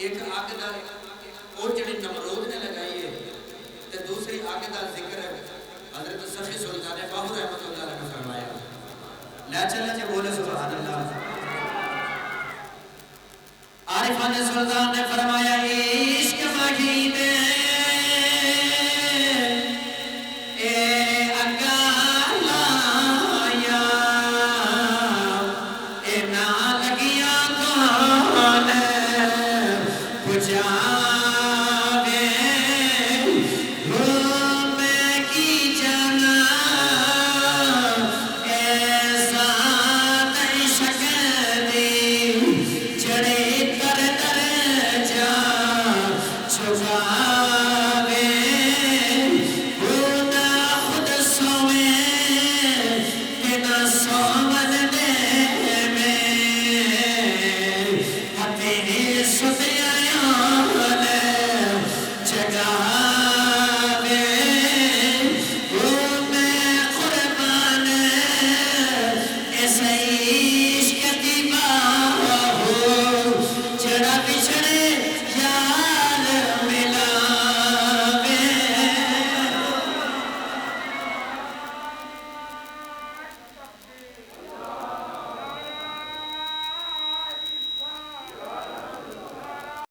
एक अग दा और जड़ी नमरूद ने लगाई है ते दूसरी अग दा जिक्र हजरत सखी सुल्तान बाहू रहमतुल्लाह अलैह ने फरमाया। ला चल जे बोले सुभान अल्लाह। आरिफान सुल्तान ने फरमाया इश्क महीने जा